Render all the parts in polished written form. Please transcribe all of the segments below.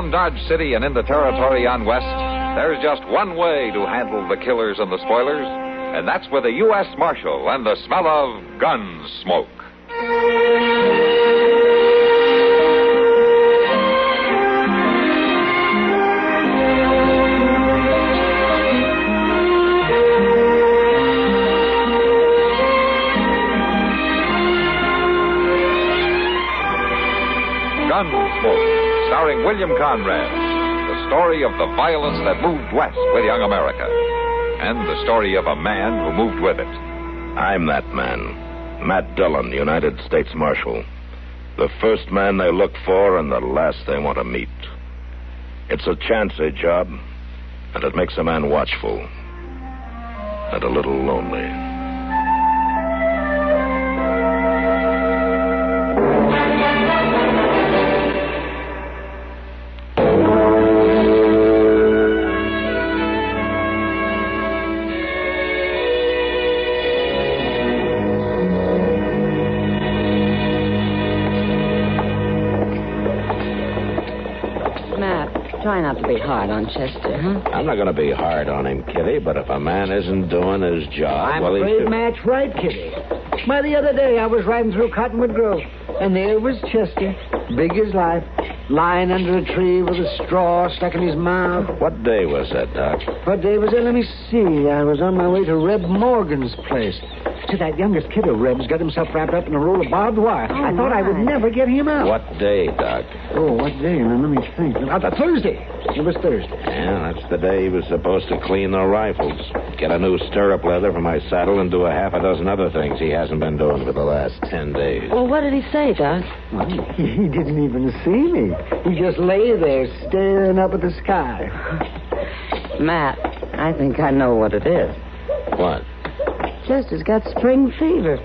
Around Dodge City and in the territory on West, there's just one way to handle the killers and the spoilers, and that's with a U.S. Marshal and the smell of Gunsmoke. Gunsmoke, starring William Conrad, the story of the violence that moved west with young America, and the story of a man who moved with it. I'm that man, Matt Dillon, United States Marshal. The first man they look for and the last they want to meet. It's a chancy job, and it makes a man watchful and a little lonely. Try not to be hard on Chester, huh? I'm not going to be hard on him, Kitty, but if a man isn't doing his job, I'm afraid Matt's right, Kitty. Why, the other day I was riding through Cottonwood Grove, and there was Chester, big as life, lying under a tree with a straw stuck in his mouth. What day was that, Doc? What day was it? Let me see. I was on my way to Reb Morgan's place. See, that youngest kid of Reb's got himself wrapped up in a roll of barbed wire. Oh, I thought I would never get him out. What day, Doc? Oh, what day? Now, let me think. Thursday. It was Thursday. Yeah, that's the day he was supposed to clean the rifles, get a new stirrup leather for my saddle, and do a half a dozen other things he hasn't been doing for the last 10 days. Well, what did he say, Doc? Well, he didn't even see me. He just lay there staring up at the sky. Matt, I think I know what it is. What? Chester's got spring fever.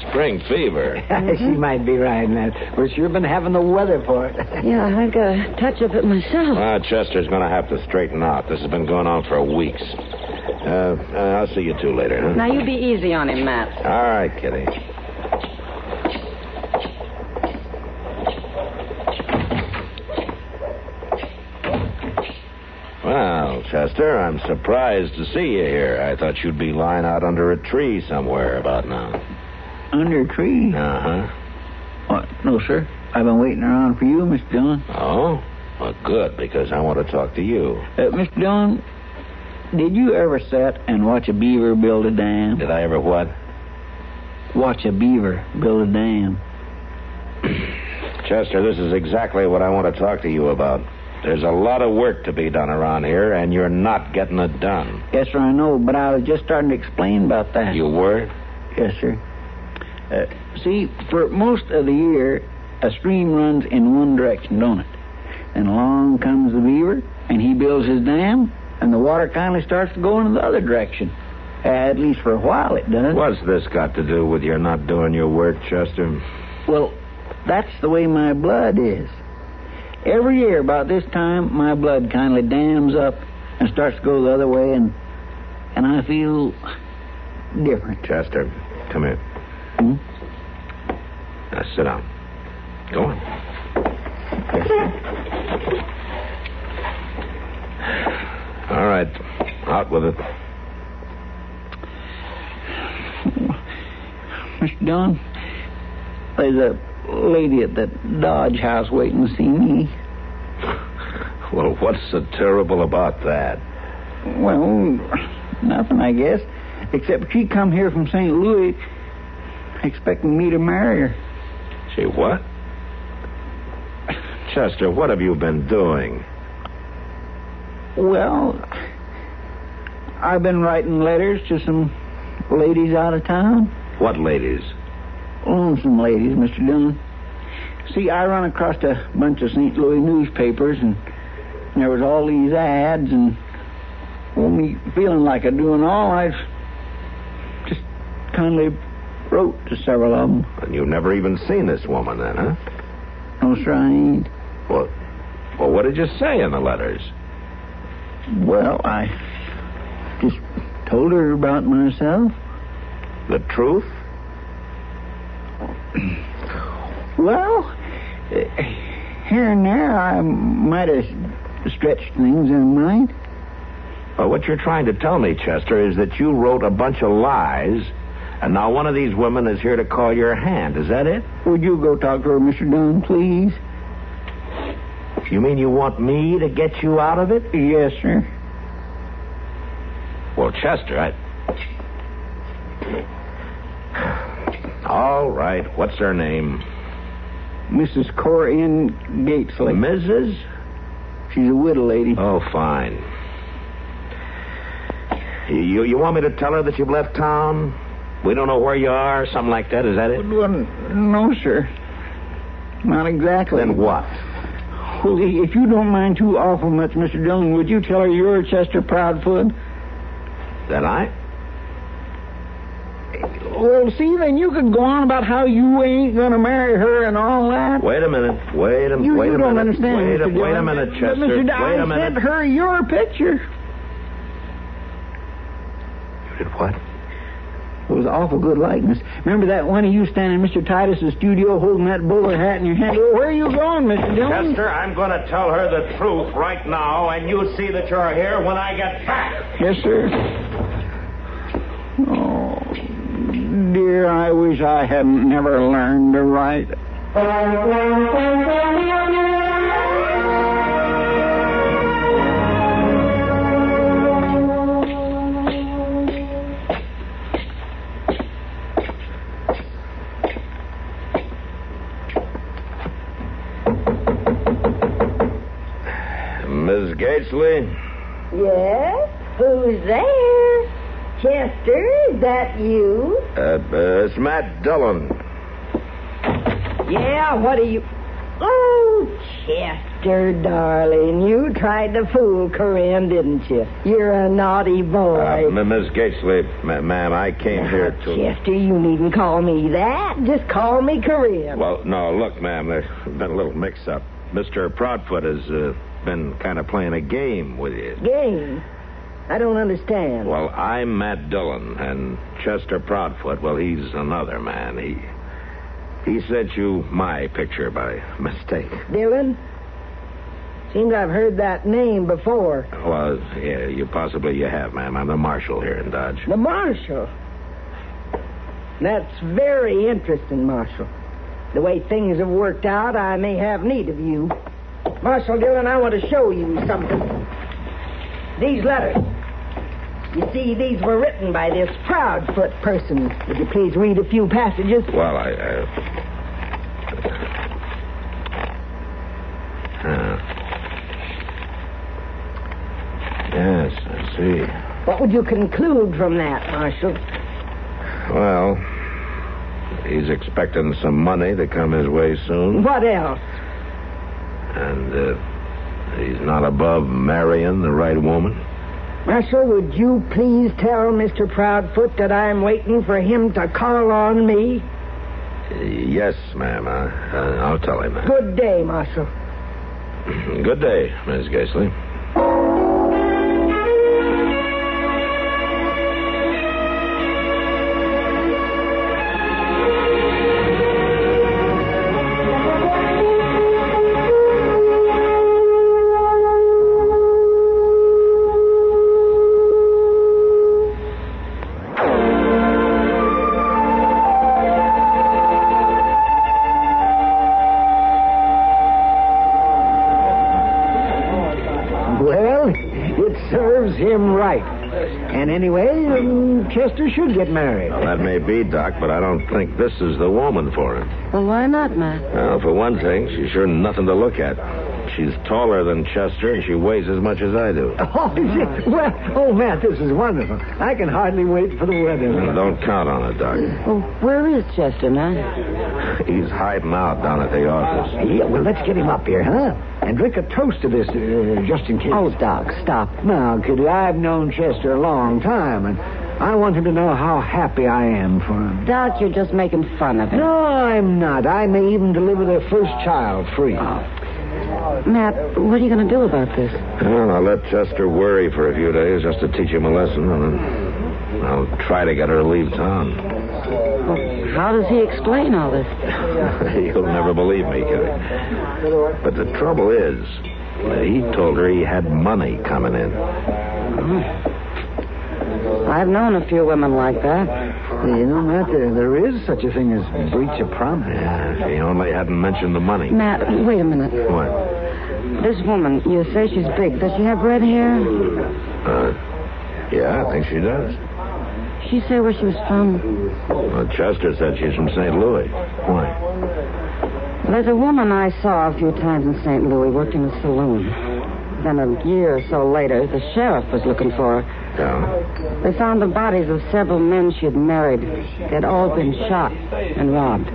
Spring fever? She might be right, Matt. We've sure been having the weather for it. Yeah, I got a touch of it myself. Chester's going to have to straighten out. This has been going on for weeks. I'll see you two later, huh? Now, you be easy on him, Matt. All right, Kitty. Well, Chester, I'm surprised to see you here. I thought you'd be lying out under a tree somewhere about now. Under a tree? Uh-huh. What? No, sir. I've been waiting around for you, Mr. Dillon. Oh? Well, good, because I want to talk to you. Mr. Dillon, did you ever sit and watch a beaver build a dam? Did I ever what? Watch a beaver build a dam. Chester, this is exactly what I want to talk to you about. There's a lot of work to be done around here, and you're not getting it done. Yes, sir, I know, but I was just starting to explain about that. You were? Yes, sir. See, for most of the year, a stream runs in one direction, don't it? Then along comes the beaver, and he builds his dam, and the water kindly starts to go in the other direction. At least for a while it does. What's this got to do with your not doing your work, Chester? Well, that's the way my blood is. Every year about this time, my blood kindly dams up and starts to go the other way, and I feel different. Chester, come here. Hmm? Now, sit down. Go on. All right. Out with it. Mr. Dillon, there's a lady at that Dodge house waiting to see me. Well, what's so terrible about that? Well, nothing, I guess. Except she come here from St. Louis expecting me to marry her. She what? Chester, what have you been doing? Well, I've been writing letters to some ladies out of town. What ladies? Lonesome ladies, Mr. Dillon. See, I run across a bunch of St. Louis newspapers, and there was all these ads, and me feeling like I'm doing all, I just kindly wrote to several of them. And you've never even seen this woman then, huh? No, sir, I ain't. Well, what did you say in the letters? Well, I just told her about myself. The truth? Well, Here and there, I might have stretched things in mind. Well, what you're trying to tell me, Chester, is that you wrote a bunch of lies, and now one of these women is here to call your hand. Is that it? Would you go talk to her, Mr. Dillon, please? You mean you want me to get you out of it? Yes, sir. Well, Chester, All right. What's her name? Mrs. Corinne Gatesley. Mrs.? She's a widow lady. Oh, fine. You want me to tell her that you've left town? We don't know where you are, something like that. Is that it? Well, no, sir. Not exactly. Then what? Well, if you don't mind too awful much, Mr. Dillon, would you tell her you're Chester Proudfoot? That I? Well, see, then you could go on about how you ain't going to marry her and all that. Wait a minute. You don't understand, Mr. Dillon. Wait a minute, Chester. But, Mr. Wait a minute. I sent her your picture. You did what? It was an awful good likeness. Remember that one of you standing in Mr. Titus's studio holding that bowler hat in your hand? Well, where are you going, Mr. Dillon? Chester, I'm going to tell her the truth right now, and you'll see that you're here when I get back. Yes, sir. Oh, dear, I wish I hadn't never learned to write. Miss Gatesley? Yes? Who's there? Chester, is that you? It's Matt Dillon. Yeah, what are you... Oh, Chester, darling, you tried to fool Corinne, didn't you? You're a naughty boy. Miss Gatesley, ma'am, I came here to... Chester, you needn't call me that. Just call me Corinne. Well, no, look, ma'am, there's been a little mix-up. Mr. Proudfoot has been kind of playing a game with you. Game? I don't understand. Well, I'm Matt Dillon, and Chester Proudfoot, well, he's another man. He sent you my picture by mistake. Dillon? Seems I've heard that name before. Well, yeah, you have, ma'am. I'm the marshal here in Dodge. The marshal? That's very interesting, Marshal. The way things have worked out, I may have need of you. Marshal Dillon, I want to show you something. These letters. You see, these were written by this Proudfoot person. Would you please read a few passages? Well, Yes, I see. What would you conclude from that, Marshal? Well, he's expecting some money to come his way soon. What else? And he's not above marrying the right woman. Marshal, would you please tell Mr. Proudfoot that I'm waiting for him to call on me? Yes, ma'am. I'll tell him that. Good day, Marshal. Good day, Miss Gatesley. Him right. And anyway, Chester should get married. Well, that may be, Doc, but I don't think this is the woman for him. Well, why not, Matt? Well, for one thing, she's sure nothing to look at. She's taller than Chester, and she weighs as much as I do. Oh, Matt, this is wonderful. I can hardly wait for the wedding. Well, don't count on it, Doc. Well, where is Chester, Matt? He's hiding out down at the office. Yeah, well, let's get him up here, huh? And drink a toast to this, just in case. Oh, Doc, stop. Now, Kitty, I've known Chester a long time, and I want him to know how happy I am for him. Doc, you're just making fun of him. No, I'm not. I may even deliver their first child free. Oh. Matt, what are you going to do about this? Well, I'll let Chester worry for a few days just to teach him a lesson, and then I'll try to get her to leave town. Well, how does he explain all this? You'll never believe me, Kitty. But the trouble is, he told her he had money coming in. I've known a few women like that. You know, Matt, there is such a thing as breach of promise. Yeah, if he only hadn't mentioned the money. Matt, wait a minute. What? This woman, you say she's big. Does she have red hair? Yeah, I think she does. She say where she was from? Well, Chester said she's from St. Louis. Why? There's a woman I saw a few times in St. Louis working a saloon. Then a year or so later, the sheriff was looking for her. Yeah? They found the bodies of several men she had married. They'd all been shot and robbed.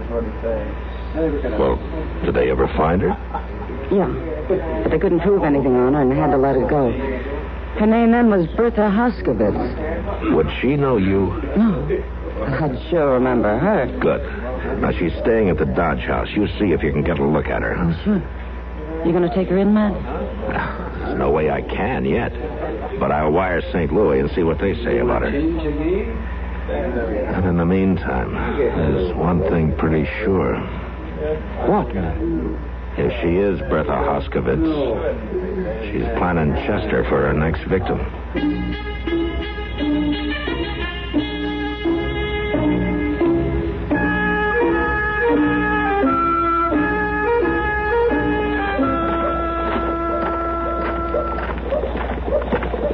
Well, did they ever find her? Yeah, but they couldn't prove anything on her and had to let her go. Her name then was Bertha Hoskovitz. Would she know you? No, I'd sure remember her. Good. Now, she's staying at the Dodge House. You see if you can get a look at her. Oh, sure. You going to take her in, Matt? There's no way I can yet. But I'll wire St. Louis and see what they say about her. And in the meantime, there's one thing pretty sure. What? If she is Bertha Hoskovitz, she's planning Chester for her next victim.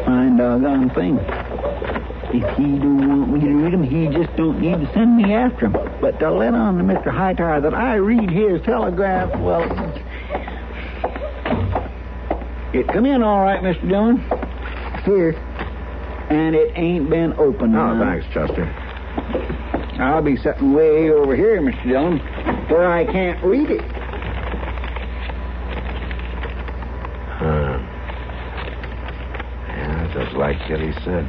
Fine doggone thing. If he don't want me to read him, he just don't need to send me after him. But to let on to Mr. Hightower that I read his telegraph, well... It come in all right, Mr. Dillon. Here. And it ain't been opened. Oh, thanks, Chester. I'll be sitting way over here, Mr. Dillon, where I can't read it. Yeah, just like Kitty said.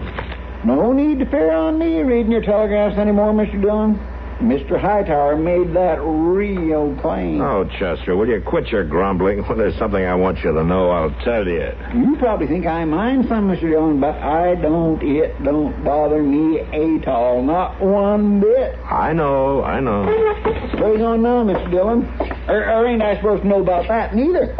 No need to fear on me reading your telegraphs anymore, Mr. Dillon. Mr. Hightower made that real plain. Oh, Chester, will you quit your grumbling? When there's something I want you to know, I'll tell you. You probably think I mind some, Mr. Dillon, but I don't. It don't bother me at all. Not one bit. I know. What's going on now, Mr. Dillon? Or ain't I supposed to know about that neither?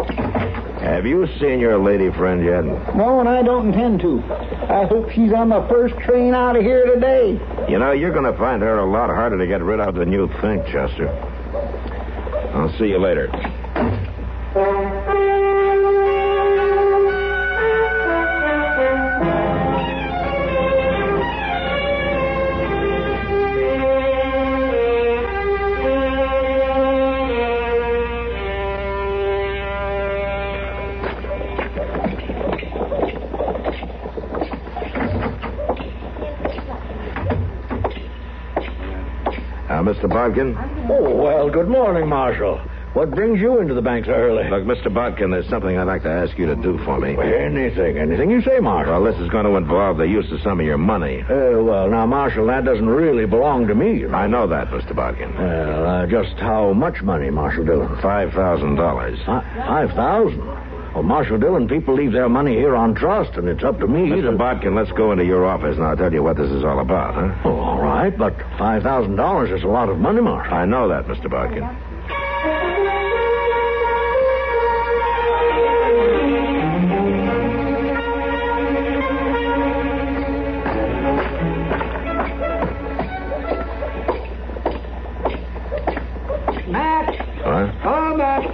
Have you seen your lady friend yet? No, and I don't intend to. I hope she's on the first train out of here today. You know, you're going to find her a lot harder to get rid of than you think, Chester. I'll see you later. Mr. Bodkin? Oh, well, good morning, Marshal. What brings you into the bank so early? Look, Mr. Bodkin, there's something I'd like to ask you to do for me. Anything you say, Marshal. Well, this is going to involve the use of some of your money. Well, now, Marshal, that doesn't really belong to me. I know that, Mr. Bodkin. Well, just how much money, Marshal Dillon? $5,000. $5,000? Well, Marshal Dillon, people leave their money here on trust, and it's up to me Mr. Bodkin, let's go into your office, and I'll tell you what this is all about, huh? Oh, all right, but $5,000 is a lot of money, Marshal. I know that, Mr. Bodkin. Matt! What? Oh, Matt!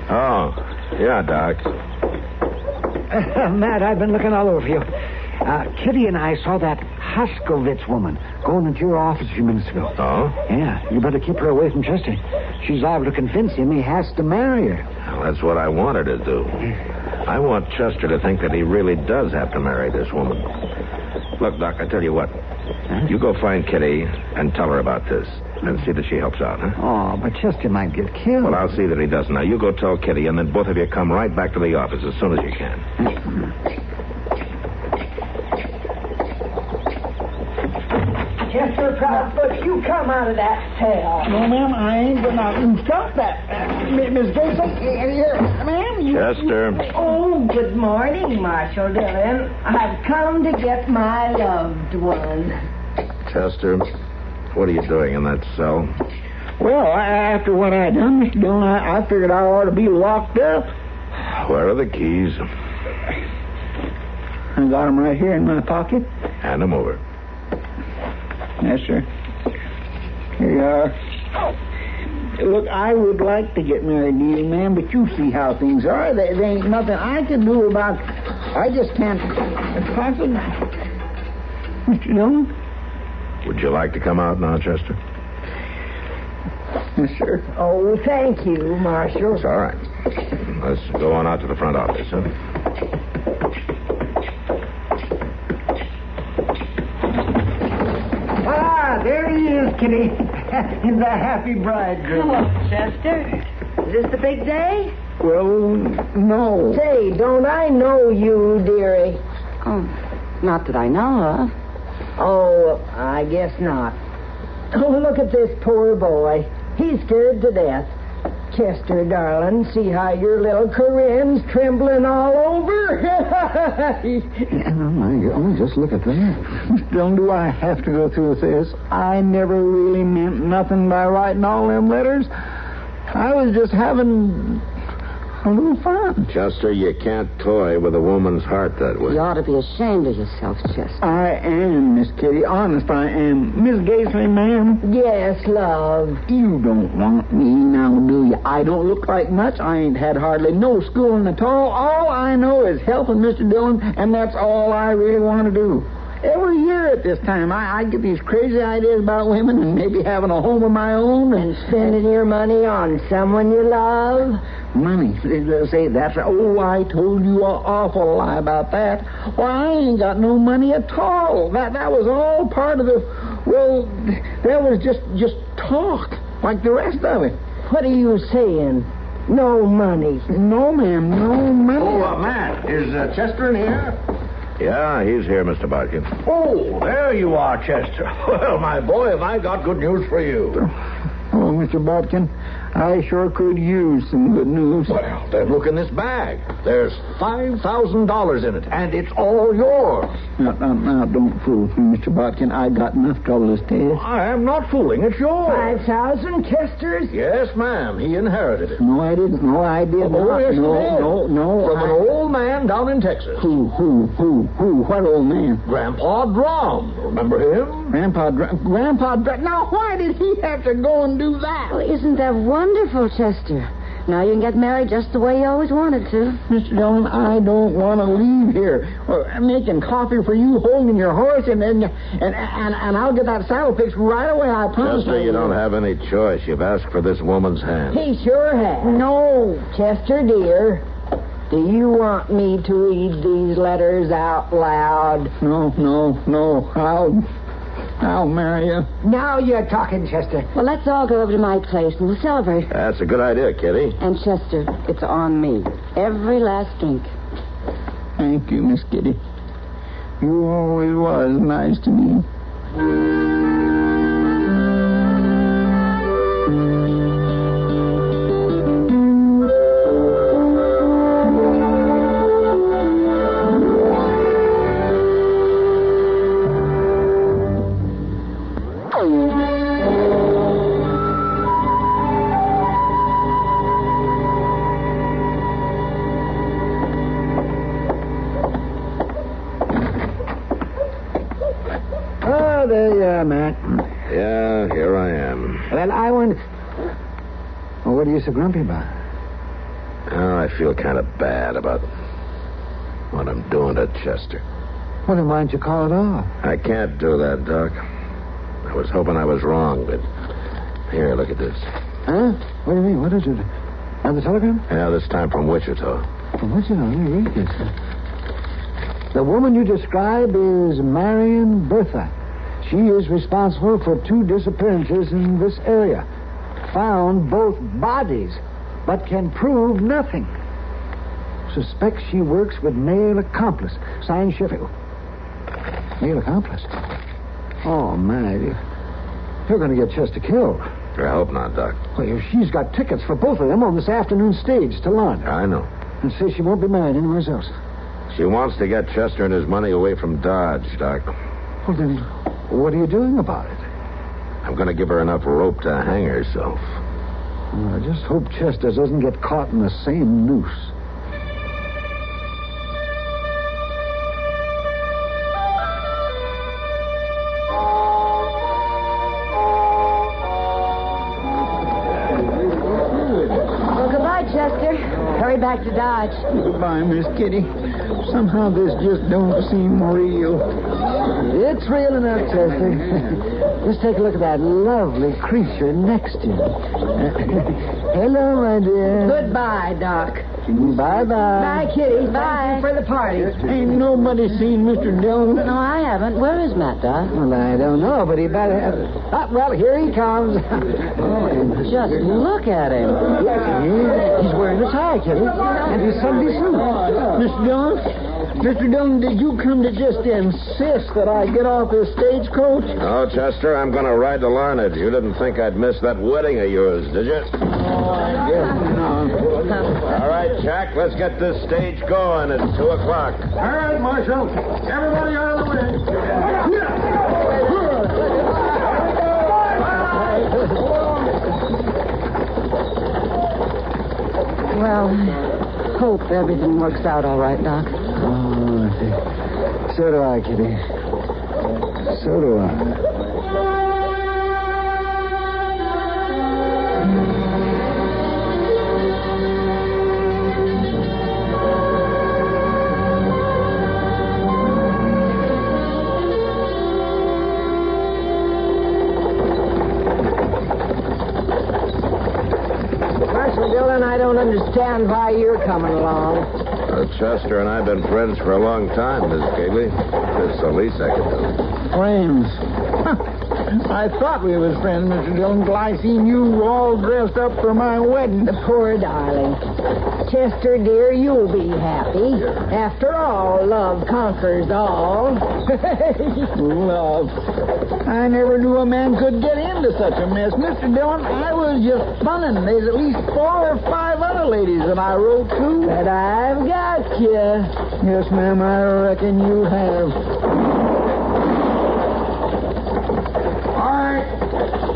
Oh, yeah, Doc. Matt, I've been looking all over you. Kitty and I saw that Hoskovitz woman going into your office a few minutes ago. Oh? Yeah, you better keep her away from Chester. She's liable to convince him he has to marry her. Well, that's what I wanted to do. I want Chester to think that he really does have to marry this woman. Look, Doc, I tell you what. Huh? You go find Kitty and tell her about this and see that she helps out, huh? Oh, but Chester might get killed. Well, I'll see that he doesn't. Now, you go tell Kitty, and then both of you come right back to the office as soon as you can. Chester Proudfoot, you come out of that cell. No, ma'am, I ain't gonna stop that. Miss Jason, here, ma'am. Chester. Oh, good morning, Marshal Dillon. I've come to get my loved one. Chester, What are you doing in that cell? Well, after what I done, Mr. Dillon, I figured I ought to be locked up. Where are the keys? I got them right here in my pocket. Hand them over. Yes, sir. Here you are. Look, I would like to get married to you, man, but you see how things are. There ain't nothing I can do about it. I just can't. Possibly. Mr. Dillon? Would you like to come out now, Chester? Yes, sir. Oh, thank you, Marshal. It's all right. Let's go on out to the front office, huh? Ah, there he is, Kitty. The happy bridegroom. Hello, Chester. Is this the big day? Well, no. Say, don't I know you, dearie? Oh, not that I know of. Oh, I guess not. Oh, look at this poor boy. He's scared to death. Chester, darling, see how your little Corinne's trembling all over? Oh, just look at that. Don't do I have to go through with this? I never really meant nothing by writing all them letters. I was just having a little fun. Chester, you can't toy with a woman's heart that way. You ought to be ashamed of yourself, Chester. I am, Miss Kitty. Honest, I am. Miss Gaisley, ma'am. Yes, love. You don't want me now, do you? I don't look like much. I ain't had hardly no schooling at all. All I know is helping Mr. Dillon, and that's all I really want to do. Every year at this time, I get these crazy ideas about women and maybe having a home of my own. And spending your money on someone you love. Money. Say, that's... Oh, I told you an awful lie about that. Why, I ain't got no money at all. That was all part of the... Well, that was just talk, like the rest of it. What are you saying? No money. No, ma'am, no money. Oh, Matt, is Chester in here? Yeah, he's here, Mr. Bodkin. Oh, there you are, Chester. Well, my boy, have I got good news for you. Oh, Mr. Bodkin, I sure could use some good news. Well, then look in this bag. There's $5,000 in it, and it's all yours. Now, don't fool me, Mr. Bodkin. I got enough trouble as to I am not fooling. It's yours. 5,000 Chesters? Yes, ma'am. He inherited it. No, I didn't. No, I did not. Oh, yes, no, you did. no. From an old man down in Texas. Who? What old man? Grandpa Drum. Remember him? Grandpa. Now, why did he have to go and do that? Well, isn't that wonderful, Chester? Now you can get married just the way you always wanted to. Mr. Dillon, I don't want to leave here. Well, I'm making coffee for you, holding your horse, and I'll get that saddle fixed right away, I promise. Chester, you don't have any choice. You've asked for this woman's hand. He sure has. No, Chester, dear. Do you want me to read these letters out loud? No. I'll marry you. Now you're talking, Chester. Well, let's all go over to my place and we'll celebrate. That's a good idea, Kitty. And Chester, it's on me. Every last drink. Thank you, Miss Kitty. You always was nice to me. There you are, Matt. Yeah, here I am. Well, I want... Well, what are you so grumpy about? Oh, I feel kind of bad about what I'm doing to Chester. Well, then why don't you call it off? I can't do that, Doc. I was hoping I was wrong, but... Here, look at this. Huh? What do you mean? What is it? Another telegram? Yeah, this time from Wichita. From Wichita? Let me read this. The woman you describe is Marryin Bertha. She is responsible for 2 disappearances in this area. Found both bodies, but can prove nothing. Suspects she works with male accomplice. Signed Sheffield. Male accomplice? Oh, man. You're going to get Chester killed. I hope not, Doc. Well, she's got tickets for both of them on this afternoon stage to London. I know. And says she won't be married anywhere else. She wants to get Chester and his money away from Dodge, Doc. Well, then, what are you doing about it? I'm going to give her enough rope to hang herself. I just hope Chester doesn't get caught in the same noose. Hurry back to Dodge. Goodbye, Miss Kitty. Somehow this just don't seem real. It's real enough, Chester. Just take a look at that lovely creature next to you. Hello, my dear. Goodbye, Doc. Bye-bye. Bye, Kitty. Bye. Thank you for the party. Ain't nobody seen Mr. Dillon. No, I haven't. Where is Matt, Doc? Well, I don't know, but he better have... well, here he comes. Just look at him. He's wearing a tie, Kitty, and his Sunday suit. Mr. Dillon? Mr. Dillon, did you come to just insist that I get off this stagecoach? No, Chester, I'm going to ride to Larned. You didn't think I'd miss that wedding of yours, did you? I guess not. All right, Jack, let's get this stage going. It's 2 o'clock. All right, Marshal. Everybody out of the way. Well, hope everything works out all right, Doc. Oh, I see. So do I, Kitty. So do I. Marshal Dillon, I don't understand why you're coming along. Chester and I have been friends for a long time, Miss Cayley. That's the least I could do. Friends. I thought we was friends, Mr. Dillon, till I seen you all dressed up for my wedding. The poor darling. Chester, dear, you'll be happy. After all, love conquers all. Love. I never knew a man could get into such a mess. Mr. Dillon, I was just funning. There's at least 4 or 5 other ladies that I wrote to. But I've got you. Yes, ma'am, I reckon you have.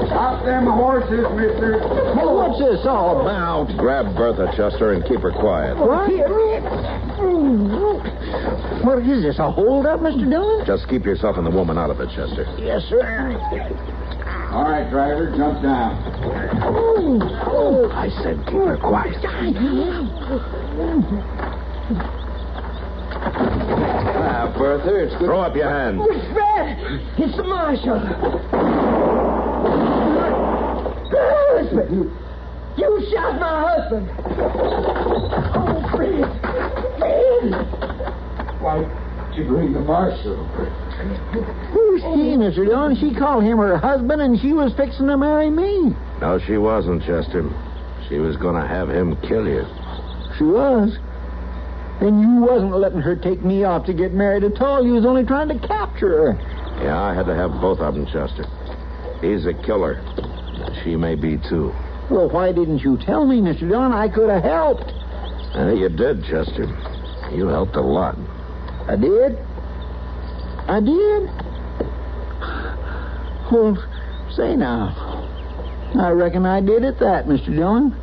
Stop them horses, mister. What's this all about? Grab Bertha, Chester, and keep her quiet. What? What is this, a hold-up, Mr. Dillon? Just keep yourself and the woman out of it, Chester. Yes, sir. All right, driver, jump down. Oh, I said keep her quiet. Bertha, it's good. Throw up your hand. It's Bret. It's the marshal. Husband! You shot my husband! Oh, Fred! Fred! Why, did you bring the marshal? Who's she, Mr. Dillon? She called him her husband, and she was fixing to marry me. No, she wasn't, Chester. She was going to have him kill you. She was? And you wasn't letting her take me off to get married at all. You was only trying to capture her. Yeah, I had to have both of them, Chester. He's a killer. She may be, too. Well, why didn't you tell me, Mr. Dillon? I could have helped. You did, Chester. You helped a lot. I did? I did? Well, say now. I reckon I did at that, Mr. Dillon.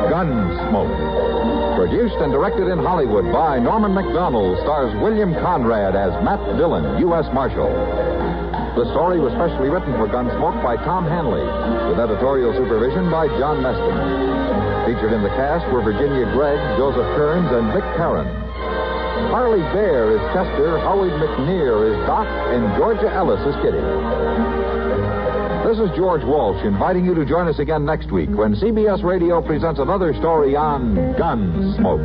Gunsmoke. Produced and directed in Hollywood by Norman Macdonnell, stars William Conrad as Matt Dillon, U.S. Marshal. The story was specially written for Gunsmoke by Tom Hanley, with editorial supervision by John Meston. Featured in the cast were Virginia Gregg, Joseph Kearns, and Vic Perrin. Harley Bear is Chester, Howard McNear is Doc, and Georgia Ellis is Kitty. This is George Walsh inviting you to join us again next week when CBS Radio presents another story on Gunsmoke.